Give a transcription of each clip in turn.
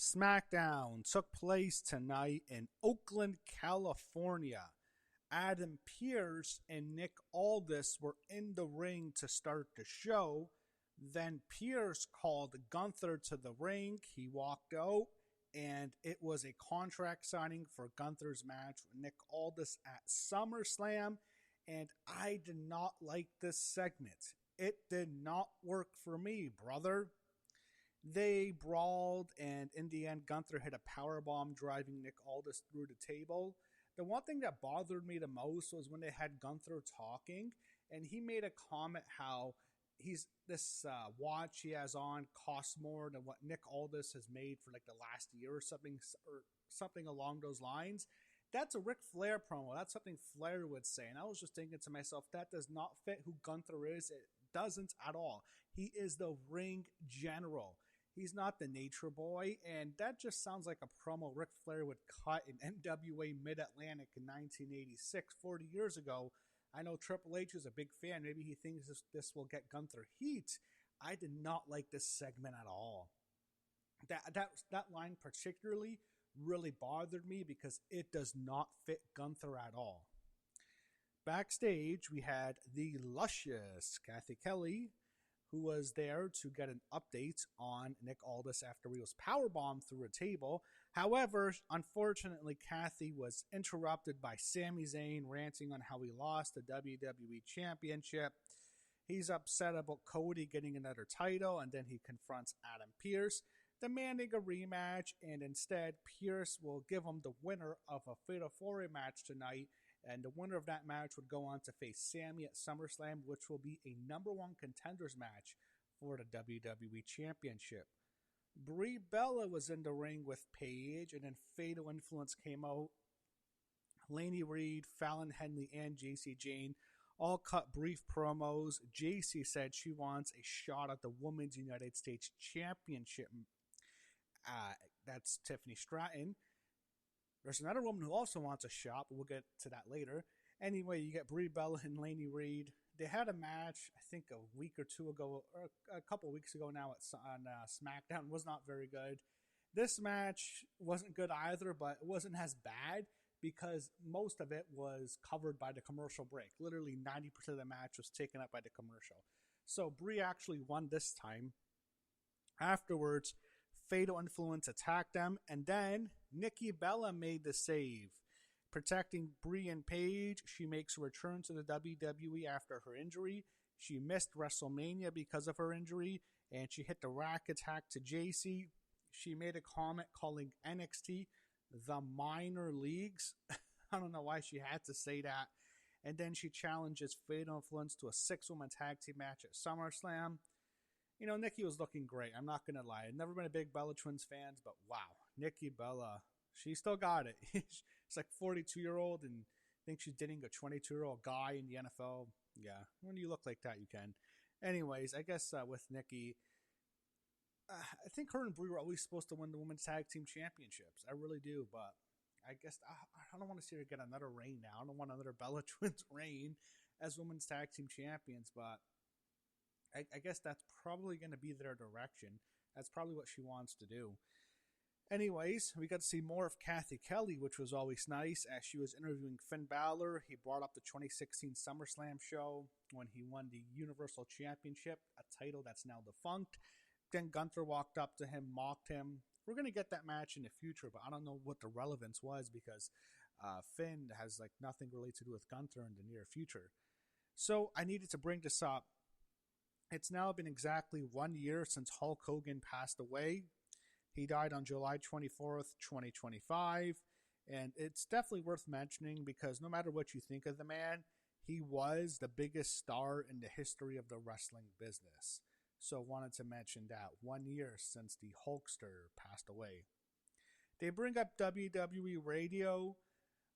SmackDown took place tonight in Oakland, California. Adam Pearce and Nick Aldis were in the ring to start the show. Then Pearce called Gunther to the ring. He walked out, and it was a contract signing for Gunther's match with Nick Aldis at SummerSlam. And I did not like this segment. It did not work for me, brother. They brawled, and in the end, Gunther hit a powerbomb, driving Nick Aldis through the table. The one thing that bothered me the most was when they had Gunther talking, and he made a comment how this watch he has on costs more than what Nick Aldis has made for like the last year or something along those lines. That's a Ric Flair promo. That's something Flair would say. And I was just thinking to myself, that does not fit who Gunther is. It doesn't at all. He is the ring general. He's not the nature boy, and that just sounds like a promo Ric Flair would cut in NWA Mid-Atlantic in 1986, 40 years ago. I know Triple H is a big fan. Maybe he thinks this will get Gunther heat. I did not like this segment at all. That line particularly really bothered me because it does not fit Gunther at all. Backstage, we had the luscious Kathy Kelly, who was there to get an update on Nick Aldis after he was powerbombed through a table. However, unfortunately, Kathy was interrupted by Sami Zayn ranting on how he lost the WWE Championship. He's upset about Cody getting another title, and then he confronts Adam Pearce, demanding a rematch, and instead, Pearce will give him the winner of a Fatal 4-Way match tonight, and the winner of that match would go on to face Sami at SummerSlam, which will be a number one contenders match for the WWE Championship. Brie Bella was in the ring with Paige, and then Fatal Influence came out. Laney Reed, Fallon Henley, and JC Jane all cut brief promos. JC said she wants a shot at the Women's United States Championship. That's Tiffany Stratton. There's another woman who also wants a shot, but we'll get to that later. Anyway, you get Brie Bella and Laney Reed. They had a match, I think a week or two ago, or a couple of weeks ago now on SmackDown. It was not very good. This match wasn't good either, but it wasn't as bad because most of it was covered by the commercial break. Literally 90% of the match was taken up by the commercial. So Brie actually won this time. Afterwards, Fatal Influence attacked them, and then Nikki Bella made the save. Protecting Brie and Paige, she makes a return to the WWE after her injury. She missed WrestleMania because of her injury, and she hit the rack attack to JC. She made a comment calling NXT the minor leagues. I don't know why she had to say that. And then she challenges Fatal Influence to a 6-woman tag team match at SummerSlam. You know, Nikki was looking great. I'm not going to lie. I've never been a big Bella Twins fan, but wow, Nikki Bella, she still got it. She's like 42-year-old and thinks she's dating a 22-year-old guy in the NFL. Yeah, when you look like that, you can. Anyways, I guess with Nikki, I think her and Brie were always supposed to win the Women's Tag Team Championships. I really do, but I guess I don't want to see her get another reign now. I don't want another Bella Twins reign as Women's Tag Team Champions, but I guess that's probably going to be their direction. That's probably what she wants to do. Anyways, we got to see more of Kathy Kelly, which was always nice. As she was interviewing Finn Balor, he brought up the 2016 SummerSlam show when he won the Universal Championship, a title that's now defunct. Then Gunther walked up to him, mocked him. We're going to get that match in the future, but I don't know what the relevance was because Finn has like nothing really to do with Gunther in the near future. So I needed to bring this up. It's now been exactly 1 year since Hulk Hogan passed away. He died on July 24th, 2025. And it's definitely worth mentioning because no matter what you think of the man, he was the biggest star in the history of the wrestling business. So wanted to mention that 1 year since the Hulkster passed away. They bring up WWE Radio.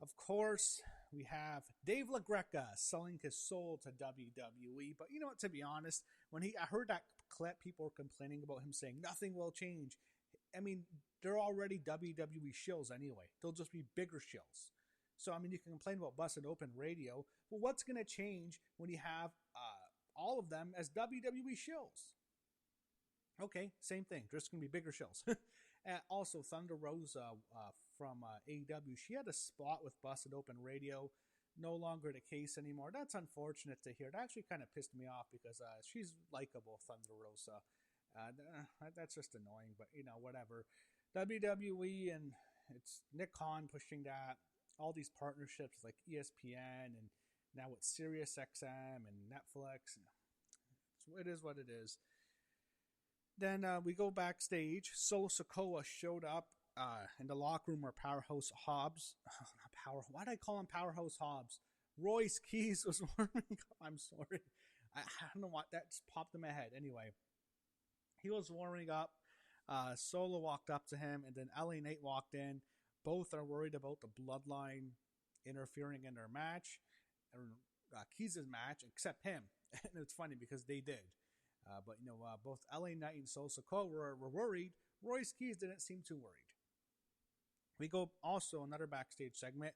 Of course, we have Dave LaGreca selling his soul to WWE. But you know what, to be honest, when I heard that clip, people were complaining about him saying nothing will change. I mean, they're already WWE shills anyway. They'll just be bigger shills. So, I mean, you can complain about busted open radio. But what's going to change when you have all of them as WWE shills? Okay, same thing. Just going to be bigger shills. Also, Thunder Rosa from AEW, she had a spot with Busted Open Radio. No longer the case anymore. That's unfortunate to hear. It actually kind of pissed me off because she's likable, Thunder Rosa. That's just annoying, but whatever. WWE, and it's Nick Khan pushing that. All these partnerships like ESPN and now with SiriusXM and Netflix. It is what it is. Then we go backstage. Solo Sikoa showed up in the locker room where Powerhouse Hobbs. Why did I call him Powerhouse Hobbs? Royce Keys was warming up. I'm sorry. I don't know what that just popped in my head. Anyway, he was warming up. Solo walked up to him, and then LA Knight walked in. Both are worried about the bloodline interfering in their match, or Keys' match, except him. And it's funny because they did. But both LA Knight and Solo Sikoa were worried. Royce Keys didn't seem too worried. We go also another backstage segment.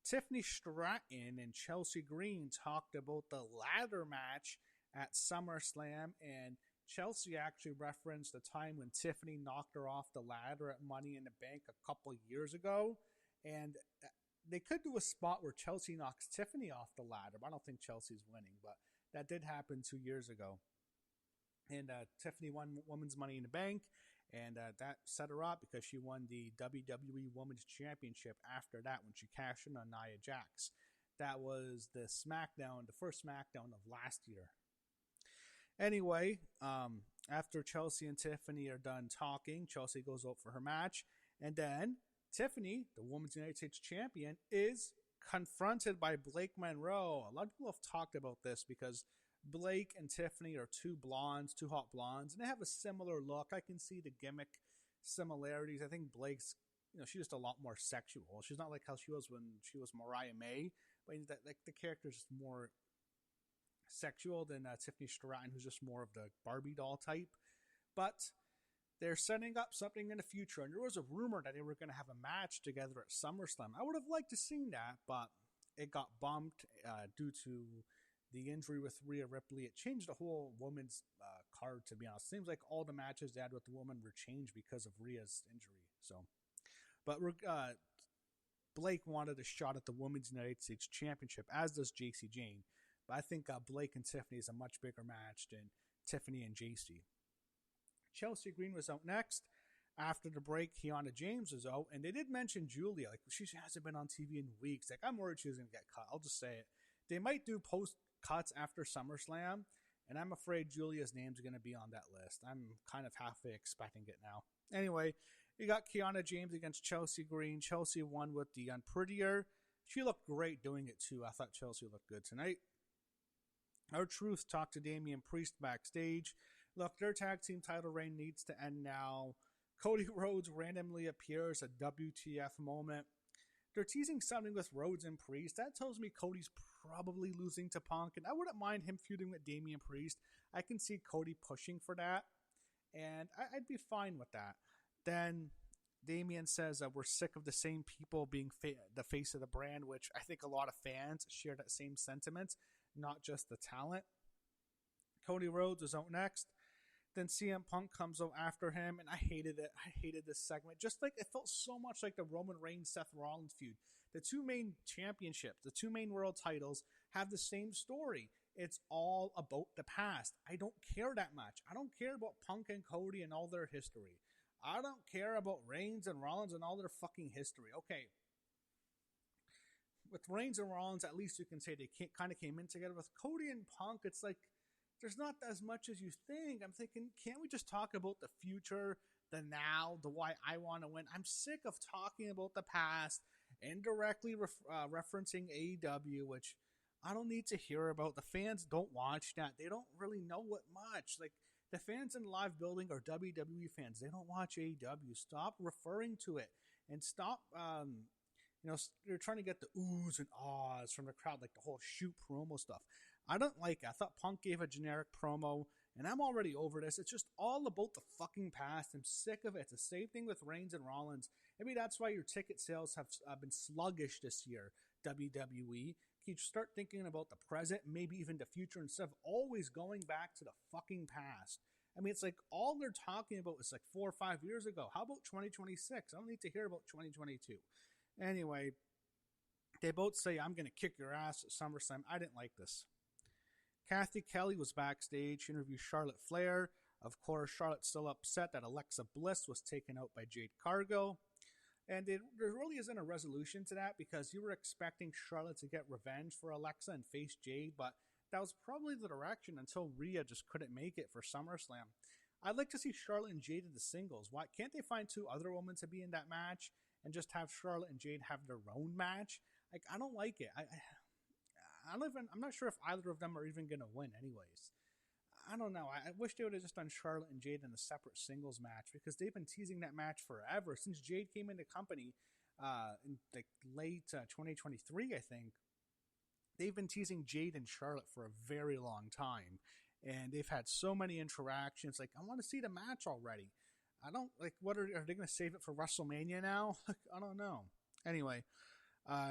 Tiffany Stratton and Chelsea Green talked about the ladder match at SummerSlam, and Chelsea actually referenced the time when Tiffany knocked her off the ladder at Money in the Bank a couple years ago. And they could do a spot where Chelsea knocks Tiffany off the ladder, but I don't think Chelsea's winning. But that did happen 2 years ago. And Tiffany won Women's Money in the Bank, and that set her up because she won the WWE Women's Championship after that when she cashed in on Nia Jax. That was the first SmackDown of last year. Anyway, after Chelsea and Tiffany are done talking, Chelsea goes out for her match, and then Tiffany, the Women's United States Champion, is confronted by Blake Monroe. A lot of people have talked about this because Blake and Tiffany are two hot blondes, and they have a similar look. I can see the gimmick similarities. I think Blake's, she's just a lot more sexual. She's not like how she was when she was Mariah May, but the character's just more sexual than Tiffany Stratton, who's just more of the Barbie doll type. But they're setting up something in the future, and there was a rumor that they were going to have a match together at SummerSlam. I would have liked to seen that, but it got bumped due to the injury with Rhea Ripley. It changed the whole women's card, to be honest. It seems like all the matches they had with the woman were changed because of Rhea's injury. But Blake wanted a shot at the Women's United States Championship, as does JC Jane. But I think Blake and Tiffany is a much bigger match than Tiffany and JC. Chelsea Green was out next. After the break, Kiana James was out, and they did mention Julia. Like, she hasn't been on TV in weeks. Like, I'm worried she was going to get cut. I'll just say it. They might do post-cuts after SummerSlam, and I'm afraid Julia's name's going to be on that list. I'm kind of halfway expecting it now. Anyway, you got Kiana James against Chelsea Green. Chelsea won with the Unprettier. She looked great doing it, too. I thought Chelsea looked good tonight. R-Truth talked to Damian Priest backstage. Look, their tag team title reign needs to end now. Cody Rhodes randomly appears, a WTF moment. They're teasing something with Rhodes and Priest. That tells me Cody's probably losing to Punk, and I wouldn't mind him feuding with Damian Priest. I can see Cody pushing for that, and I'd be fine with that. Then Damian says we're sick of the same people being the face of the brand, which I think a lot of fans share that same sentiment, not just the talent. Cody Rhodes is out next. Then CM Punk comes out after him, and I hated it. I hated this segment. Just like it felt so much like the Roman Reigns-Seth Rollins feud. The two main championships, the two main world titles have the same story. It's all about the past. I don't care that much. I don't care about Punk and Cody and all their history. I don't care about Reigns and Rollins and all their fucking history. Okay. With Reigns and Rollins, at least you can say they kind of came in together. With Cody and Punk, it's like there's not as much as you think. I'm thinking, can't we just talk about the future, the now, the why I want to win? I'm sick of talking about the past, indirectly referencing AEW, which I don't need to hear about. The fans don't watch that. They don't really know what much. Like, the fans in the live building are WWE fans. They don't watch AEW. Stop referring to it, and stop, they're trying to get the oohs and ahs from the crowd, like the whole shoot promo stuff. I don't like it. I thought Punk gave a generic promo, and I'm already over this. It's just all about the fucking past. I'm sick of it. It's the same thing with Reigns and Rollins. Maybe that's why your ticket sales have been sluggish this year, WWE. You start thinking about the present, maybe even the future, instead of always going back to the fucking past. I mean, it's like all they're talking about is like 4 or 5 years ago. How about 2026? I don't need to hear about 2022. Anyway, they both say, I'm going to kick your ass at SummerSlam. I didn't like this. Kathy Kelly was backstage. She interviewed Charlotte Flair. Of course, Charlotte's still upset that Alexa Bliss was taken out by Jade Cargill. And there really isn't a resolution to that because you were expecting Charlotte to get revenge for Alexa and face Jade, but that was probably the direction until Rhea just couldn't make it for SummerSlam. I'd like to see Charlotte and Jade in the singles. Why can't they find two other women to be in that match and just have Charlotte and Jade have their own match? Like, I don't like it. I'm not sure if either of them are even going to win anyways. I don't know. I wish they would have just done Charlotte and Jade in a separate singles match because they've been teasing that match forever. Since Jade came into company in like late 2023, I think, they've been teasing Jade and Charlotte for a very long time. And they've had so many interactions. Like, I want to see the match already. I don't, like, what are they going to save it for WrestleMania now? I don't know. Anyway,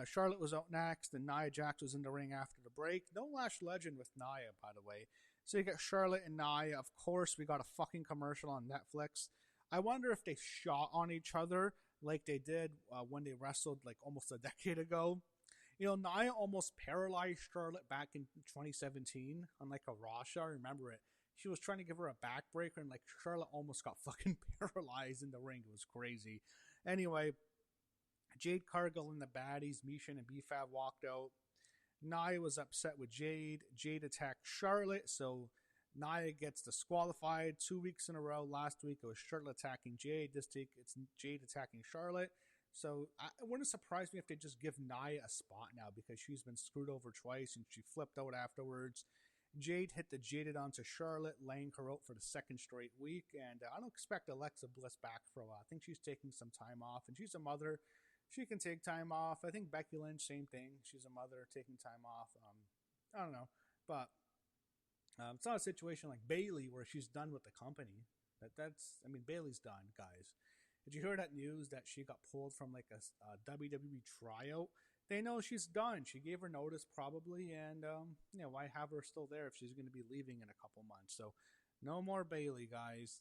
Charlotte was out next, and Nia Jax was in the ring after the break. No Lash Legend with Nia, by the way. So you got Charlotte and Nia. Of course, we got a fucking commercial on Netflix. I wonder if they shot on each other like they did when they wrestled like almost a decade ago. You know, Nia almost paralyzed Charlotte back in 2017 on like a Raw show. I remember it. She was trying to give her a backbreaker, and like Charlotte almost got fucking paralyzed in the ring. It was crazy. Anyway, Jade Cargill and the baddies, Misha and B-Fab, walked out. Nia was upset with Jade. Jade attacked Charlotte, so Nia gets disqualified 2 weeks in a row. Last week it was Charlotte attacking Jade. This week it's Jade attacking Charlotte. So it wouldn't surprise me if they just give Nia a spot now because she's been screwed over twice and she flipped out afterwards. Jade hit the Jaded onto Charlotte, laying her out for the second straight week. And I don't expect Alexa Bliss back for a while. I think she's taking some time off, and she's a mother. She can take time off. I think Becky Lynch, same thing. She's a mother taking time off. I don't know. But it's not a situation like Bayley where she's done with the company. Bayley's done, guys. Did you hear that news that she got pulled from like a WWE tryout? They know she's done. She gave her notice probably, and why have her still there if she's going to be leaving in a couple months? So no more Bayley, guys.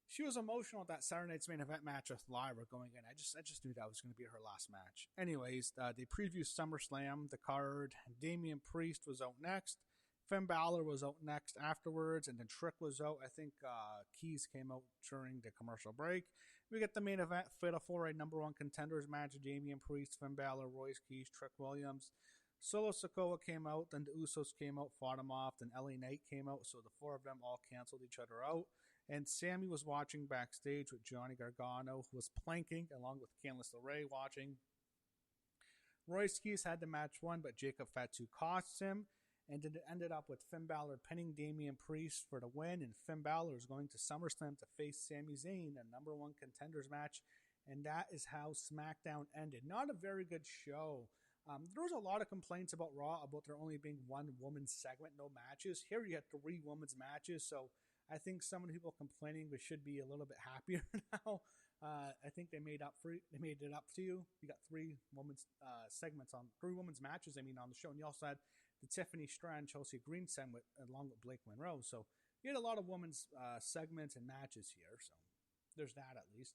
She was emotional at that Saturday Night's Main Event match with Lyra going in. I just knew that was going to be her last match. Anyways, they previewed SummerSlam, the card. Damian Priest was out next. Finn Balor was out next afterwards, and then Trick was out. I think Keys came out during the commercial break. We get the main event, Fatal 4-Way #1 contenders match, Damian Priest, Finn Balor, Royce Keys, Trick Williams. Solo Sikoa came out, then the Usos came out, fought him off, then LA Knight came out, so the four of them all canceled each other out. And Sammy was watching backstage with Johnny Gargano, who was planking, along with Candice LeRae watching. Royce Keys had the match won, but Jacob Fatu cost him. And it ended up with Finn Balor pinning Damian Priest for the win, and Finn Balor is going to SummerSlam to face Sami Zayn, a #1 contenders match, and that is how SmackDown ended. Not a very good show. There was a lot of complaints about Raw about there only being one women's segment, no matches. Here you had 3 women's matches, so I think some of the people complaining we should be a little bit happier now. I think they made it up to you. You got 3 women's segments on 3 women's matches. On the show, and you also had the Tiffany Strand, Chelsea Green segment along with Blake Monroe. So you had a lot of women's segments and matches here. So there's that at least.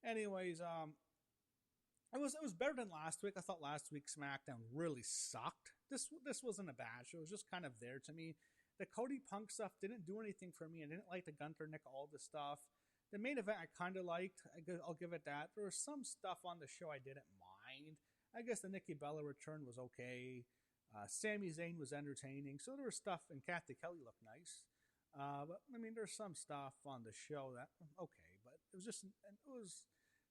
Anyways, it was better than last week. I thought last week's SmackDown really sucked. This wasn't a bad show. It was just kind of there to me. The Cody Punk stuff didn't do anything for me. I didn't like the Gunther, Nick Aldis stuff. The main event I kind of liked. I'll give it that. There was some stuff on the show I didn't mind. I guess the Nikki Bella return was okay. Sami Zayn was entertaining. So there was stuff, and Kathy Kelly looked nice. But there's some stuff on the show that okay, but it was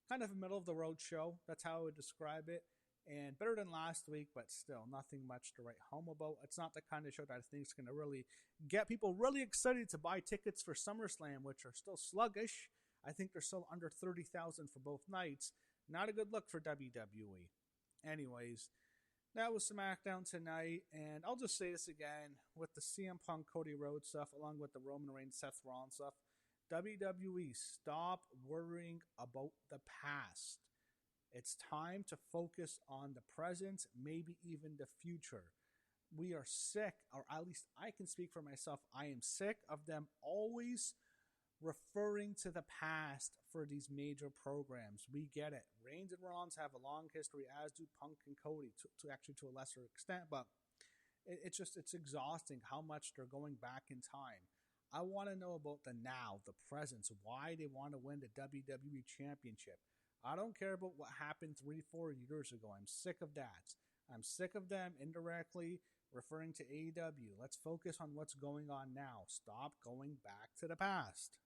kind of a middle of the road show. That's how I would describe it. And better than last week, but still nothing much to write home about. It's not the kind of show that I think is going to really get people really excited to buy tickets for SummerSlam, which are still sluggish. I think they're still under 30,000 for both nights. Not a good look for WWE. Anyways, that was SmackDown tonight, and I'll just say this again, with the CM Punk Cody Rhodes stuff, along with the Roman Reigns Seth Rollins stuff, WWE, stop worrying about the past. It's time to focus on the present, maybe even the future. We are sick, or at least I can speak for myself, I am sick of them always referring to the past for these major programs. We get it. Reigns and Rollins have a long history, as do Punk and Cody, to actually to a lesser extent, but it's exhausting how much they're going back in time. I want to know about the now, the presence, why they want to win the WWE Championship. I don't care about what happened 3-4 years ago. I'm sick of that. I'm sick of them indirectly referring to AEW. Let's focus on what's going on now. Stop going back to the past.